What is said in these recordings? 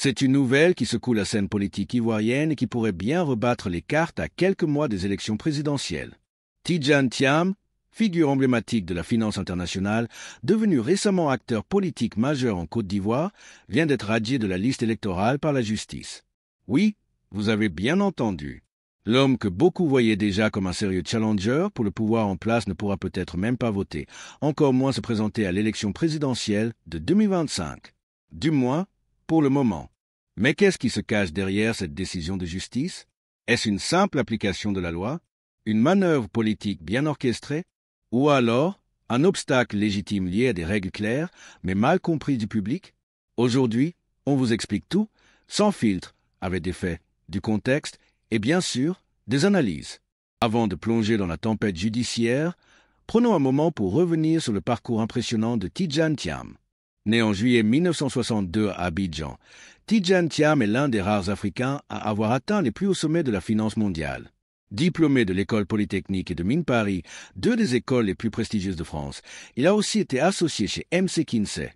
C'est une nouvelle qui secoue la scène politique ivoirienne et qui pourrait bien rebattre les cartes à quelques mois des élections présidentielles. Tidjane Thiam, figure emblématique de la finance internationale, devenu récemment acteur politique majeur en Côte d'Ivoire, vient d'être radié de la liste électorale par la justice. Oui, vous avez bien entendu. L'homme que beaucoup voyaient déjà comme un sérieux challenger pour le pouvoir en place ne pourra peut-être même pas voter, encore moins se présenter à l'élection présidentielle de 2025. Du moins, pour le moment. Mais qu'est-ce qui se cache derrière cette décision de justice? Est-ce une simple application de la loi? Une manœuvre politique bien orchestrée? Ou alors, un obstacle légitime lié à des règles claires, mais mal comprises du public? Aujourd'hui, on vous explique tout, sans filtre, avec des faits, du contexte et bien sûr, des analyses. Avant de plonger dans la tempête judiciaire, prenons un moment pour revenir sur le parcours impressionnant de Tidjane Thiam. Né en juillet 1962 à Abidjan, Tidjane Thiam est l'un des rares Africains à avoir atteint les plus hauts sommets de la finance mondiale. Diplômé de l'École polytechnique et de Mines Paris, deux des écoles les plus prestigieuses de France, il a aussi été associé chez MC Kinsey,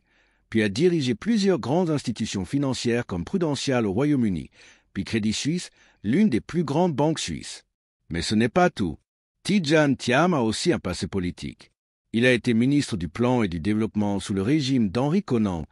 puis a dirigé plusieurs grandes institutions financières comme Prudential au Royaume-Uni, puis Crédit Suisse, l'une des plus grandes banques suisses. Mais ce n'est pas tout. Tidjane Thiam a aussi un passé politique. Il a été ministre du Plan et du Développement sous le régime d'Henri Konan,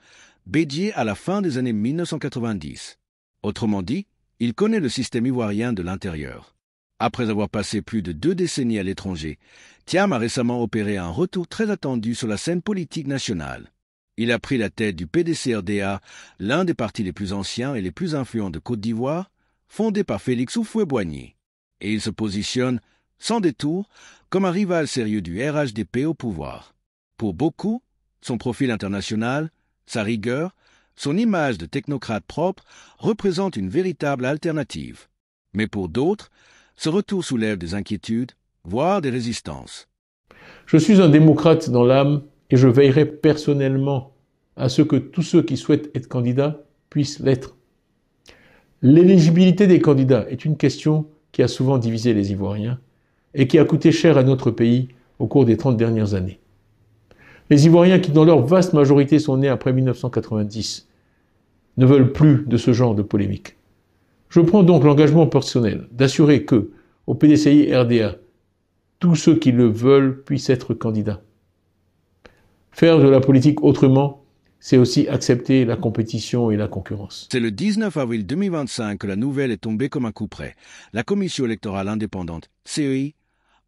Bédier à la fin des années 1990. Autrement dit, il connaît le système ivoirien de l'intérieur. Après avoir passé plus de 2 décennies à l'étranger, Thiam a récemment opéré un retour très attendu sur la scène politique nationale. Il a pris la tête du PDC-RDA, l'un des partis les plus anciens et les plus influents de Côte d'Ivoire, fondé par Félix Houphouët-Boigny. Et il se positionne, sans détour, comme un rival sérieux du RHDP au pouvoir. Pour beaucoup, son profil international, sa rigueur, son image de technocrate propre représentent une véritable alternative. Mais pour d'autres, ce retour soulève des inquiétudes, voire des résistances. Je suis un démocrate dans l'âme et je veillerai personnellement à ce que tous ceux qui souhaitent être candidats puissent l'être. L'éligibilité des candidats est une question qui a souvent divisé les Ivoiriens et qui a coûté cher à notre pays au cours des 30 dernières années. Les Ivoiriens qui, dans leur vaste majorité, sont nés après 1990, ne veulent plus de ce genre de polémique. Je prends donc l'engagement personnel d'assurer que, au PDCI RDA, tous ceux qui le veulent puissent être candidats. Faire de la politique autrement, c'est aussi accepter la compétition et la concurrence. C'est le 19 avril 2025 que la nouvelle est tombée comme un coup près. La Commission électorale indépendante, CEI,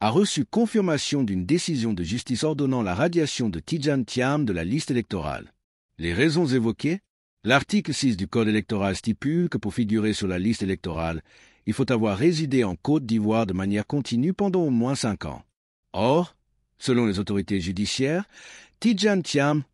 a reçu confirmation d'une décision de justice ordonnant la radiation de Tidjane Thiam de la liste électorale. Les raisons évoquées? L'article 6 du Code électoral stipule que pour figurer sur la liste électorale, il faut avoir résidé en Côte d'Ivoire de manière continue pendant au moins 5 ans. Or, selon les autorités judiciaires, Tidjane Thiam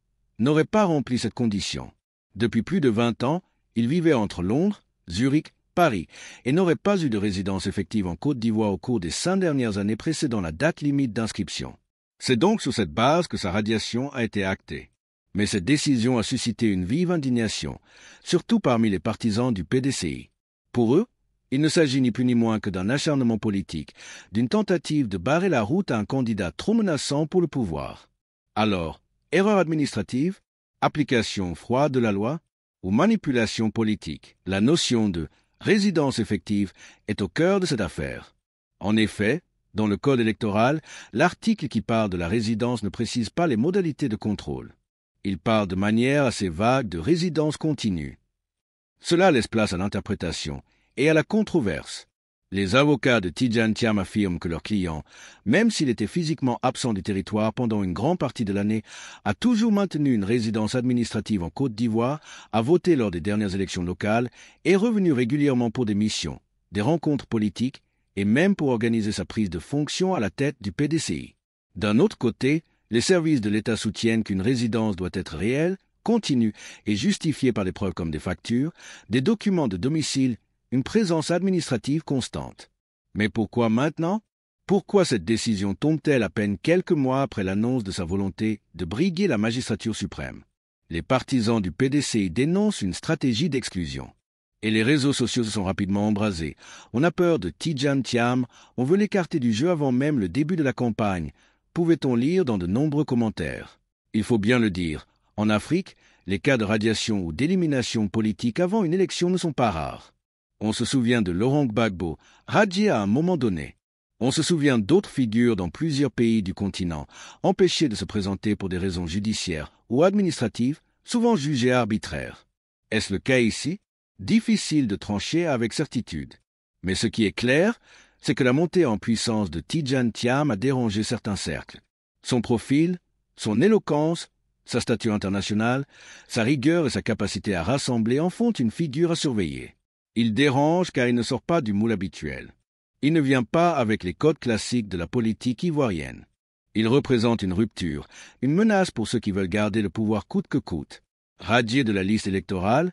n'aurait pas rempli cette condition. Depuis plus de 20 ans, il vivait entre Londres, Zurich, Paris et n'aurait pas eu de résidence effective en Côte d'Ivoire au cours des 5 dernières années précédant la date limite d'inscription. C'est donc sur cette base que sa radiation a été actée. Mais cette décision a suscité une vive indignation, surtout parmi les partisans du PDCI. Pour eux, il ne s'agit ni plus ni moins que d'un acharnement politique, d'une tentative de barrer la route à un candidat trop menaçant pour le pouvoir. Alors, erreur administrative, application froide de la loi ou manipulation politique? La notion de résidence effective est au cœur de cette affaire. En effet, dans le Code électoral, l'article qui parle de la résidence ne précise pas les modalités de contrôle. Il parle de manière assez vague de résidence continue. Cela laisse place à l'interprétation et à la controverse. Les avocats de Tidjane Thiam affirment que leur client, même s'il était physiquement absent du territoire pendant une grande partie de l'année, a toujours maintenu une résidence administrative en Côte d'Ivoire, a voté lors des dernières élections locales et est revenu régulièrement pour des missions, des rencontres politiques et même pour organiser sa prise de fonction à la tête du PDCI. D'un autre côté, les services de l'État soutiennent qu'une résidence doit être réelle, continue et justifiée par des preuves comme des factures, des documents de domicile, une présence administrative constante. Mais pourquoi maintenant? Pourquoi cette décision tombe-t-elle à peine quelques mois après l'annonce de sa volonté de briguer la magistrature suprême? Les partisans du PDCI dénoncent une stratégie d'exclusion. Et les réseaux sociaux se sont rapidement embrasés. On a peur de Tidjane Thiam, on veut l'écarter du jeu avant même le début de la campagne, pouvait-on lire dans de nombreux commentaires. Il faut bien le dire, en Afrique, Les cas de radiation ou d'élimination politique avant une élection ne sont pas rares. On se souvient de Laurent Gbagbo, radié à un moment donné. On se souvient d'autres figures dans plusieurs pays du continent, empêchées de se présenter pour des raisons judiciaires ou administratives, souvent jugées arbitraires. Est-ce le cas ici? Difficile de trancher avec certitude. Mais ce qui est clair, c'est que la montée en puissance de Tidjane Thiam a dérangé certains cercles. Son profil, son éloquence, sa stature internationale, sa rigueur et sa capacité à rassembler en font une figure à surveiller. Il dérange car il ne sort pas du moule habituel. Il ne vient pas avec les codes classiques de la politique ivoirienne. Il représente une rupture, une menace pour ceux qui veulent garder le pouvoir coûte que coûte. Radié de la liste électorale,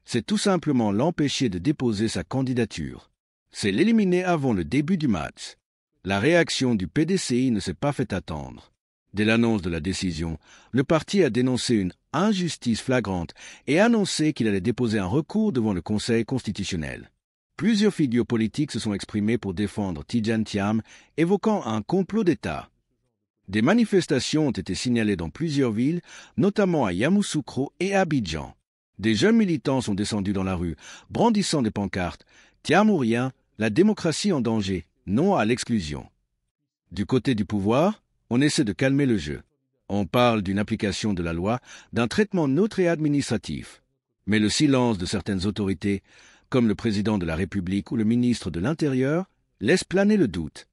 c'est tout simplement l'empêcher de déposer sa candidature. C'est l'éliminer avant le début du match. La réaction du PDCI ne s'est pas fait attendre. Dès l'annonce de la décision, le parti a dénoncé une injustice flagrante et annoncé qu'il allait déposer un recours devant le Conseil constitutionnel. Plusieurs figures politiques se sont exprimées pour défendre Tidjane Thiam, évoquant un complot d'État. Des manifestations ont été signalées dans plusieurs villes, notamment à Yamoussoukro et à Abidjan. Des jeunes militants sont descendus dans la rue, brandissant des pancartes « Thiam ou rien, la démocratie en danger, non à l'exclusion ». Du côté du pouvoir, on essaie de calmer le jeu. On parle d'une application de la loi, d'un traitement neutre et administratif. Mais le silence de certaines autorités, comme le président de la République ou le ministre de l'Intérieur, laisse planer le doute.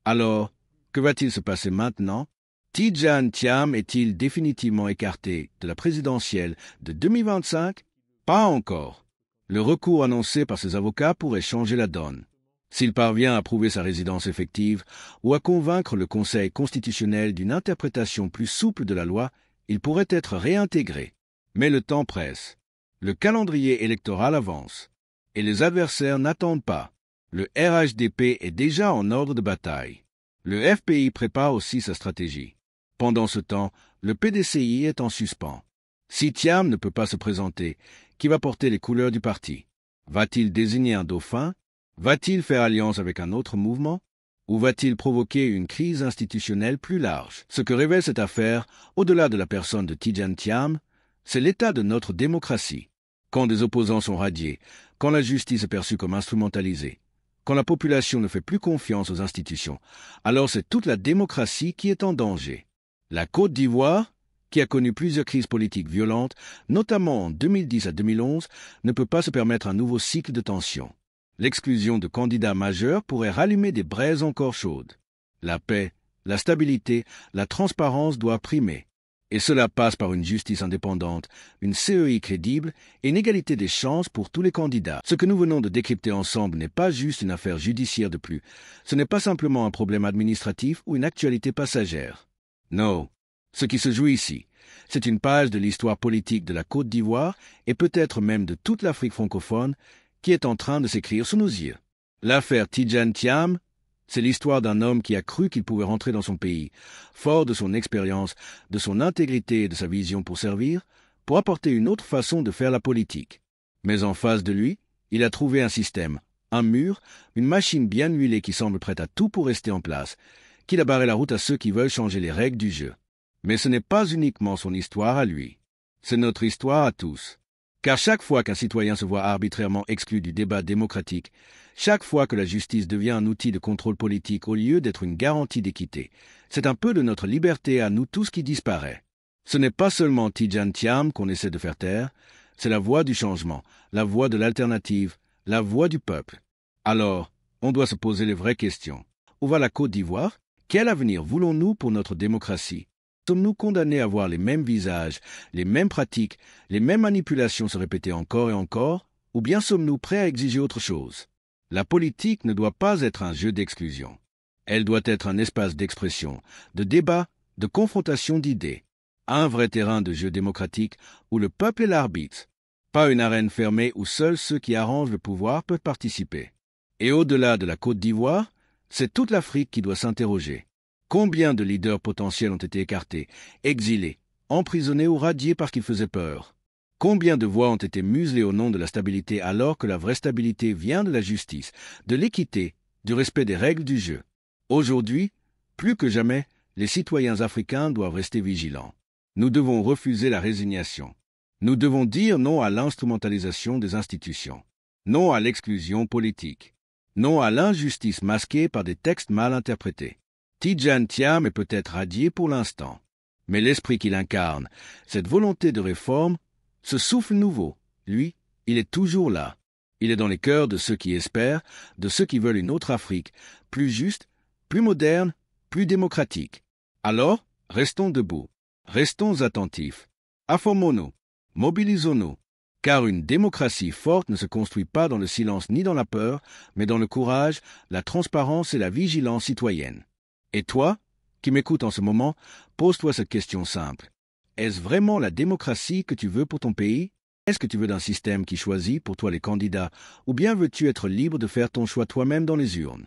Alors, que va-t-il se passer maintenant? Tidjane Thiam est-il définitivement écarté de la présidentielle de 2025? Pas encore. Le recours annoncé par ses avocats pourrait changer la donne. S'il parvient à prouver sa résidence effective ou à convaincre le Conseil constitutionnel d'une interprétation plus souple de la loi, il pourrait être réintégré. Mais le temps presse. Le calendrier électoral avance. Et les adversaires n'attendent pas. Le RHDP est déjà en ordre de bataille. Le FPI prépare aussi sa stratégie. Pendant ce temps, le PDCI est en suspens. Si Thiam ne peut pas se présenter, qui va porter les couleurs du parti? Va-t-il désigner un dauphin? Va-t-il faire alliance avec un autre mouvement? Ou va-t-il provoquer une crise institutionnelle plus large? Ce que révèle cette affaire, au-delà de la personne de Tidjane Thiam, c'est l'état de notre démocratie. Quand des opposants sont radiés, quand la justice est perçue comme instrumentalisée, quand la population ne fait plus confiance aux institutions, alors c'est toute la démocratie qui est en danger. La Côte d'Ivoire, qui a connu plusieurs crises politiques violentes, notamment en 2010 à 2011, ne peut pas se permettre un nouveau cycle de tension. L'exclusion de candidats majeurs pourrait rallumer des braises encore chaudes. La paix, la stabilité, la transparence doivent primer. Et cela passe par une justice indépendante, une CEI crédible et une égalité des chances pour tous les candidats. Ce que nous venons de décrypter ensemble n'est pas juste une affaire judiciaire de plus. Ce n'est pas simplement un problème administratif ou une actualité passagère. Non. Ce qui se joue ici, c'est une page de l'histoire politique de la Côte d'Ivoire et peut-être même de toute l'Afrique francophone qui est en train de s'écrire sous nos yeux. L'affaire Tidjane Thiam, c'est l'histoire d'un homme qui a cru qu'il pouvait rentrer dans son pays, fort de son expérience, de son intégrité et de sa vision pour servir, pour apporter une autre façon de faire la politique. Mais en face de lui, il a trouvé un système, un mur, une machine bien huilée qui semble prête à tout pour rester en place, qu'il a barré la route à ceux qui veulent changer les règles du jeu. Mais ce n'est pas uniquement son histoire à lui, c'est notre histoire à tous. Car chaque fois qu'un citoyen se voit arbitrairement exclu du débat démocratique, chaque fois que la justice devient un outil de contrôle politique au lieu d'être une garantie d'équité, c'est un peu de notre liberté à nous tous qui disparaît. Ce n'est pas seulement Tidjane Thiam qu'on essaie de faire taire, c'est la voix du changement, la voix de l'alternative, la voix du peuple. Alors, on doit se poser les vraies questions. Où va la Côte d'Ivoire? Quel avenir voulons-nous pour notre démocratie? Sommes-nous condamnés à voir les mêmes visages, les mêmes pratiques, les mêmes manipulations se répéter encore et encore, ou bien sommes-nous prêts à exiger autre chose? La politique ne doit pas être un jeu d'exclusion. Elle doit être un espace d'expression, de débat, de confrontation d'idées. Un vrai terrain de jeu démocratique où le peuple est l'arbitre. Pas une arène fermée où seuls ceux qui arrangent le pouvoir peuvent participer. Et au-delà de la Côte d'Ivoire, c'est toute l'Afrique qui doit s'interroger. Combien de leaders potentiels ont été écartés, exilés, emprisonnés ou radiés parce qu'ils faisaient peur? Combien de voix ont été muselées au nom de la stabilité alors que la vraie stabilité vient de la justice, de l'équité, du respect des règles du jeu? Aujourd'hui, plus que jamais, les citoyens africains doivent rester vigilants. Nous devons refuser la résignation. Nous devons dire non à l'instrumentalisation des institutions, non à l'exclusion politique, non à l'injustice masquée par des textes mal interprétés. Tidjane Thiam est peut-être radié pour l'instant, mais l'esprit qu'il incarne, cette volonté de réforme, ce souffle nouveau, lui, il est toujours là. Il est dans les cœurs de ceux qui espèrent, de ceux qui veulent une autre Afrique, plus juste, plus moderne, plus démocratique. Alors, restons debout, restons attentifs, informons-nous, mobilisons-nous, car une démocratie forte ne se construit pas dans le silence ni dans la peur, mais dans le courage, la transparence et la vigilance citoyenne. Et toi, qui m'écoutes en ce moment, pose-toi cette question simple. Est-ce vraiment la démocratie que tu veux pour ton pays? Est-ce que tu veux d'un système qui choisit pour toi les candidats, ou bien veux-tu être libre de faire ton choix toi-même dans les urnes?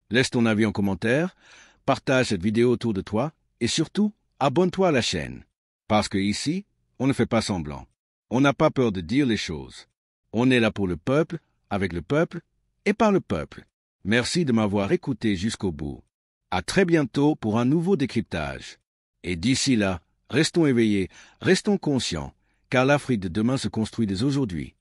Laisse ton avis en commentaire, partage cette vidéo autour de toi, et surtout, abonne-toi à la chaîne. Parce que ici, on ne fait pas semblant. On n'a pas peur de dire les choses. On est là pour le peuple, avec le peuple, et par le peuple. Merci de m'avoir écouté jusqu'au bout. À très bientôt pour un nouveau décryptage. Et d'ici là, restons éveillés, restons conscients, car l'Afrique de demain se construit dès aujourd'hui.